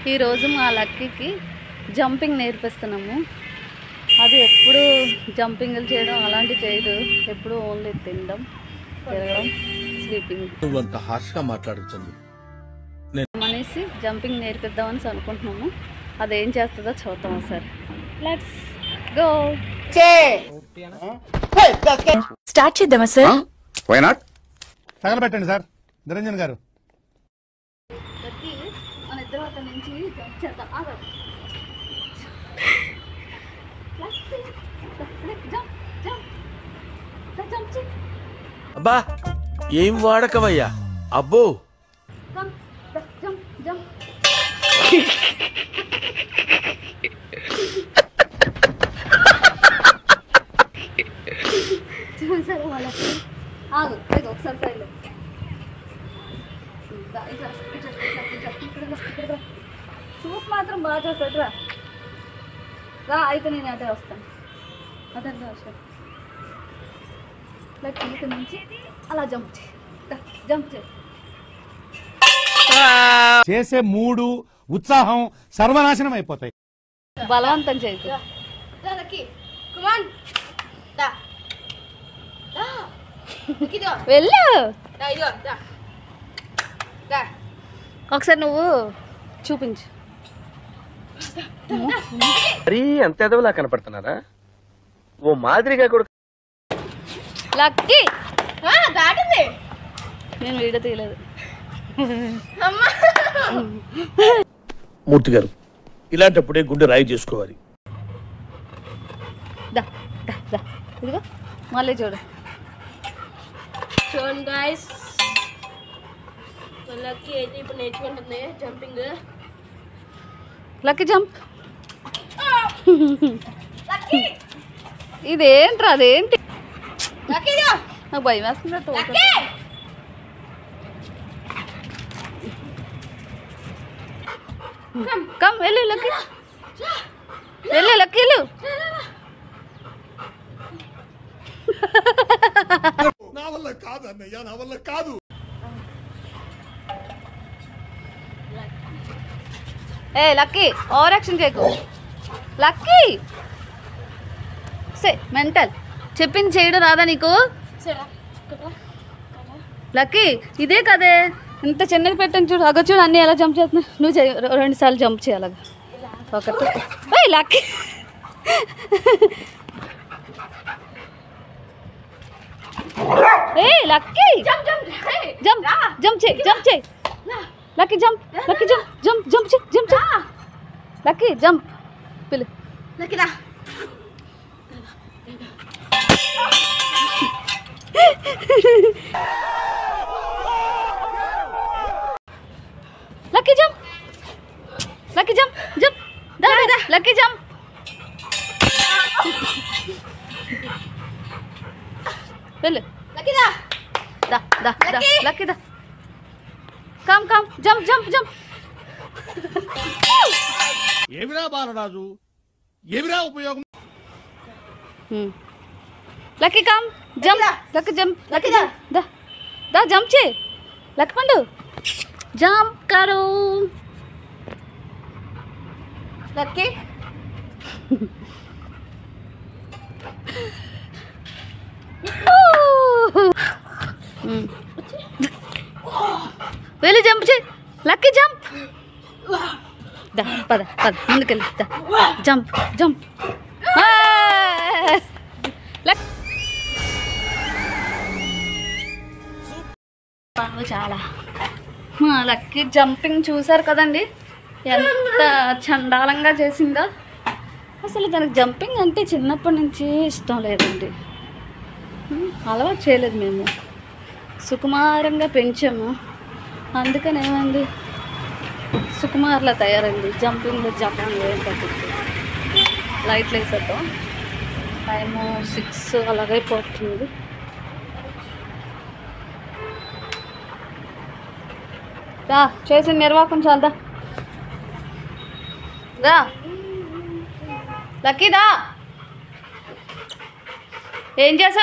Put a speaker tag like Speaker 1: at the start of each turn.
Speaker 1: ఈరోజు మా లక్కీకి జంపింగ్ నేర్పిస్తున్నాము. అది ఎప్పుడు జంపింగ్లు చేయడం అలాంటివి చేయదు, ఎప్పుడు ఓన్లీ తినడం, తిరగడం, స్లీపింగ్.
Speaker 2: నువ్వంత హార్ష్గా మాట్లాడుతుంది
Speaker 1: అనేసి జంపింగ్ నేర్పిద్దామని అనుకుంటున్నాము. అదేం చేస్తుందో చూద్దాం ఒకసారి. Let's go.
Speaker 3: స్టార్ట్ చేద్దామా సార్?
Speaker 4: Why not?
Speaker 5: తగలబెట్టండి సార్ నిరంజన్ గారు.
Speaker 1: మన ఇద్దరు అక్కడ నుంచి జంప్ చేద్దాం.
Speaker 2: అబ్బా ఏం వాడకవయ్యా అబ్బో.
Speaker 1: చూసారు వాళ్ళకి. ఆగు ఒకసారి సైడ్ చూపు మాత్రం బాగా చేస్తాడు. రా అయితే నేను అదే వస్తాను. అదే వస్తాను. లైక్ ఇంటి నుంచి అలా జంప్ చేయి.
Speaker 5: చేసే మూడు ఉత్సాహం సర్వనాశనం అయిపోతాయి.
Speaker 1: బలవంతం చేయకు. వెళ్ళు. ఒకసారి నువ్వు చూపించు.
Speaker 2: మరీ అంత ఎదవలా కనపడుతున్నారా? ఓ మాదిరిగా కూడా.
Speaker 1: లక్కీ దాటింది. నేను వీడియో తీయలేదు.
Speaker 2: మూర్తి గారు ఇలాంటప్పుడే గుండె రాయి చేసుకోవాలి.
Speaker 1: ఇదిగో మళ్ళీ చూడండి
Speaker 3: గైస్, లక్కీ అయితే ఇప్పుడు నేర్చుకుంటుంది జంపింగ్.
Speaker 1: Lucky jump. ఇదేంట్రా? అదేంటి? నాకు భయం వేస్తుంది. కమ్ వెళ్ళు లక్కీ, వెళ్ళు లక్కీ, వెళ్ళు.
Speaker 4: నా వల్ల కాదు అన్నయ్య, నా వల్ల కాదు.
Speaker 1: ఏ లక్కీ ఓవర్ యాక్షన్ చేయకు. లక్కీ సే మెంటల్. చెప్పింది చేయడం రాదా నీకు? లక్కీ ఇదే కదే, ఇంత చిన్నది పెట్టాను చూడు. అగ చూడు అన్నీ ఎలా జంప్ చేస్తున్నా. నువ్వు 2 సార్లు జంప్ చేయాలి. ఒకటి. ఏ లక్కీ ఏ లక్కీ జంప్ చేయి. Lucky jump, Lucky jump. Lucky jump. పిలు లక్కీ రా. Lucky jump, Lucky jump. Lucky jump. వెళ్ళు లక్కీ దా. లక్కీ దా. Come jump.
Speaker 4: ఏమిరా బాలరాజు, ఏమిరా ఉపయోగం?
Speaker 1: Lucky come jump. Lucky jump. Lucky దా జంప్ చే. లక్కీ పండు జంప్ కరో. లక్కీ వెళ్ళి జంప్ చే. Lucky jump. పద ముందుకెళ్ళి జంప్. చాలా లక్కీ జంపింగ్ చూసారు కదండి, ఎంత చండాలంగా చేసిందో. అసలు దానికి జంపింగ్ అంటే చిన్నప్పటి నుంచి ఇష్టం లేదండి, అలవాటు చేయలేదు. మేము సుకుమారంగా పెంచాము, అందుకని ఏమైంది సుకుమార్లా తయారైంది. జంపింగ్లో జపాన్ ఏం తగ్గుతుంది. లైట్లు వేసేద్దాం. టైము 6 అలాగైపోతుంది. రా చేసిన నిర్వాహకం చాలదా. రా లక్కీదా. ఏం చేసా